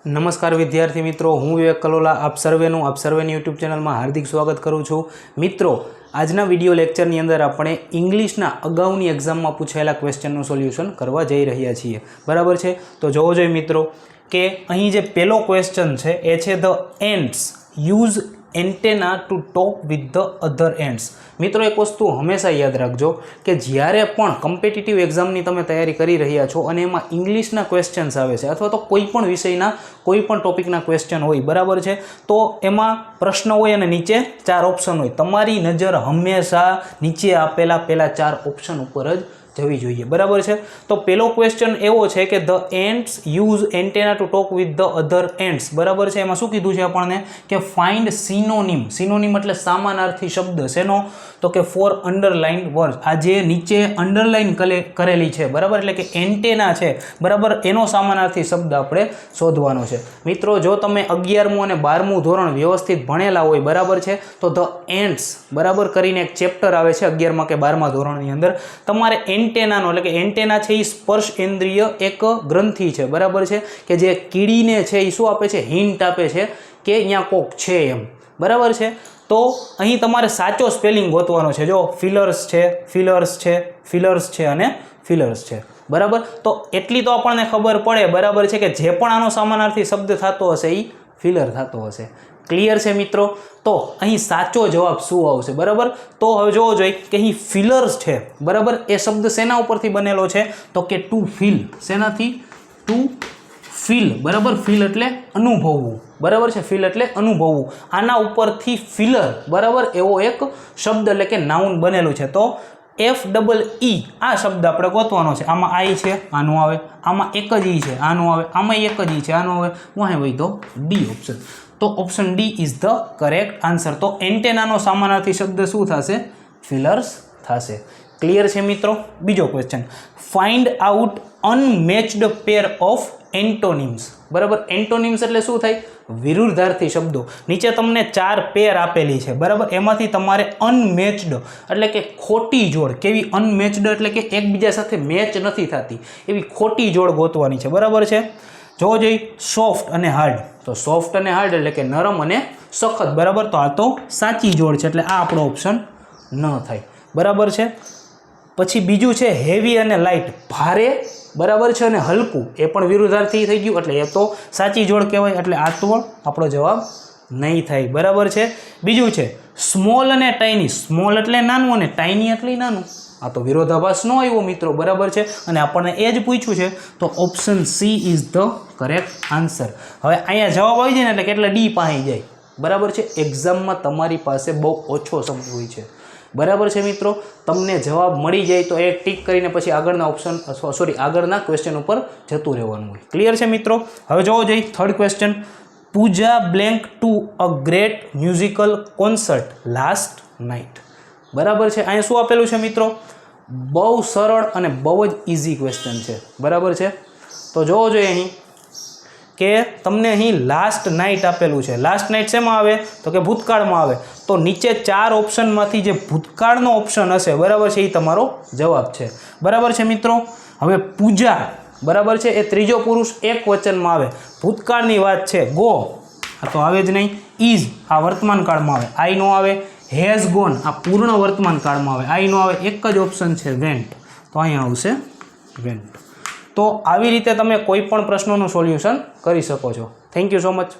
નમસ્કાર વિદ્યાર્થી મિત્રો, હું વિવેક કલોલા આપ સર્વેની યુટ્યુબ ચેનલમાં હાર્દિક સ્વાગત કરું છું. મિત્રો, આજના વિડીયો લેક્ચરની અંદર આપણે ઇંગ્લિશના અગાઉની એક્ઝામમાં પૂછાયેલા ક્વેશ્ચનનું સોલ્યુશન કરવા જઈ રહ્યા છીએ. બરાબર છે? તો જોવો જોઈએ મિત્રો કે અહીં જે પહેલો ક્વેશ્ચન છે એ છે the ants use antenna to talk with the other ants. મિત્રો, એક વસ્તુ હંમેશા યાદ રાખજો કે જ્યારે પણ કોમ્પિટિટિવ એક્ઝામની તમે તૈયારી કરી રહ્યા છો અને એમાં ઇંગ્લિશના ક્વેશ્ચન્સ આવે છે અથવા તો કોઈ પણ વિષયના કોઈ પણ ટોપિકના ક્વેશ્ચન હોય, બરાબર છે, તો એમાં પ્રશ્ન હોય અને નીચે 4 ઓપ્શન હોય. તમારી નજર હંમેશા નીચે આપેલા પહેલા 4 ઓપ્શન ઉપર જ જવી જોઈએ. બરાબર છે? તો પહેલો ક્વેશ્ચન એવો છે કે the ants use antenna to talk with the other ants. બરાબર છે? એમાં શું કીધું છે આપણને કે ફાઇન્ડ સિનોનિમ. સિનોનિમ એટલે સમાનાર્થી શબ્દ. શેનો? તો કે ફોર અંડરલાઇન વર્ડ. આ જે નીચે અંડરલાઇન કરેલી છે, બરાબર, એટલે કે એન્ટેના છે, બરાબર, એનો સમાનાર્થી શબ્દ આપણે શોધવાનો છે. મિત્રો, જો તમે 11મું અને 12મું ધોરણ વ્યવસ્થિત ભણેલા હોય, બરાબર છે, તો ધ એન્ટ્સ, બરાબર, કરીને એક ચેપ્ટર આવે છે 11મા કે 12મા ધોરણની અંદર. તમારે એન્ટેનાનો એટલે કે એન્ટેના છે એ સ્પર્શ ઇન્દ્રિય એક ગ્રંથિ છે, બરાબર છે, કે જે કીડીને છે એ શું આપે છે? હિન્ટ આપે છે કે અહીંયા કોક છે એમ. બરાબર છે? તો અહીં તમારે સાચો સ્પેલિંગ ગોતવાનો છે. જો ફિલર્સ છે, ફિલર્સ છે, ફિલર્સ છે અને ફિલર્સ છે. બરાબર? તો એટલી તો આપણને ખબર પડે, બરાબર છે, કે જે પણ આનો સમાનાર્થી શબ્દ થતો હશે એ ફિલર થતો હશે. ક્લિયર છે મિત્રો? તો અહીં સાચો જવાબ શું આવશે? બરાબર? તો હવે જોવો જોઈએ કે અહીં ફિલર્સ છે, બરાબર, એ શબ્દ શેના ઉપરથી બનેલો છે? તો કે ટુ ફીલ. શેનાથી? To feel. બરાબર? ફીલ એટલે અનુભવવું. બરાબર છે? ફીલ એટલે અનુભવવું. આના ઉપરથી ફિલર, બરાબર, એવો એક શબ્દ એટલે કે નાઉન બનેલું છે. તો FEE આ શબ્દ આપણે ગોતવાનો છે. આમાં આઈ છે, આનું આવે. આમાં એક જ ઈ છે, આનું આવે. આમાં એક જ ઈ છે, આનું આવે. વાહે ભાઈ તો ડી ઓપ્શન. તો option D is the correct answer. તો એન્ટેનાનો સમાનાર્થી શબ્દ શું થશે? ફિલર્સ થશે. ક્લિયર છે મિત્રો? બીજો question, find out unmatched pair of antonyms. બરાબર? એન્ટોનિમ્સ એટલે શું થાય? વિરુદ્ધાર્થી શબ્દો. નીચે તમને 4 પેર આપેલી છે, બરાબર, એમાંથી તમારે અનમેચ્ડ એટલે કે ખોટી જોડ. કેવી? અનમેચ્ડ એટલે કે એકબીજા સાથે મેચ નથી થતી એવી ખોટી જોડ ગોતવાની છે. બરાબર છે? જોવો જોઈએ સોફ્ટ અને હાર્ડ. તો સોફ્ટ અને હાર્ડ એટલે કે નરમ અને સખત. બરાબર? તો આ તો સાચી જોડ છે એટલે આ આપણો ઓપ્શન ન થાય. બરાબર છે? પછી બીજું છે હેવી અને લાઇટ. ભારે, બરાબર છે, અને હલકું. એ પણ વિરુદ્ધાર્થી થઈ ગયું એટલે એ તો સાચી જોડ કહેવાય એટલે આ તો આપણો જવાબ નહીં થાય. બરાબર છે? બીજું છે સ્મોલ અને ટાઇની. સ્મોલ એટલે નાનું અને ટાઇની એટલે નાનું. આ તો વિરોધાભાસ ન આવ્યો મિત્રો. બરાબર છે? અને આપણને એ જ પૂછ્યું છે તો option she is the correct answer. હવે અહીંયા જવાબ આવી જાય ને એટલે કેટલા ડી પાહી જાય. બરાબર છે? એક્ઝામમાં તમારી પાસે બહુ ઓછો સમય હોય છે. બરાબર છે મિત્રો? તમને જવાબ મળી જાય તો એ ટીક કરીને પછી આગળના આગળના ક્વેશ્ચન ઉપર જતું રહેવાનું હોય. ક્લિયર છે મિત્રો? હવે જોવો જોઈએ third question, Puja blank to a great musical concert last night. બરાબર છે? અહીંયા શું આપેલું છે મિત્રો? બહુ સરળ અને બહુ જ ઇઝી ક્વેશ્ચન છે. બરાબર છે? તો જોવો જોઈએ અહીં કે તમને અહીં લાસ્ટ નાઇટ આપેલું છે. લાસ્ટ નાઇટ શેમાં આવે? તો કે ભૂતકાળમાં આવે. તો નીચે 4 ઓપ્શનમાંથી જે ભૂતકાળનો ઓપ્શન હશે, બરાબર છે, એ તમારો જવાબ છે. બરાબર છે મિત્રો? હવે પૂજા, બરાબર છે, એ ત્રીજો પુરુષ એક વચનમાં આવે. ભૂતકાળની વાત છે. ગો આ તો આવે જ નહીં. ઇઝ આ વર્તમાન કાળમાં આવે. આઈ નો આવે. હેઝ ગોન આ પૂર્ણ વર્તમાન કાળમાં આવે. આઈ નો આવે. એક જ ઓપ્શન છે વેન્ટ. તો અહીંયા આવશે વેન્ટ. તો આવી રીતે તમે કોઈ પણ પ્રશ્નોનું સોલ્યુશન કરી શકો છો. Thank you so much.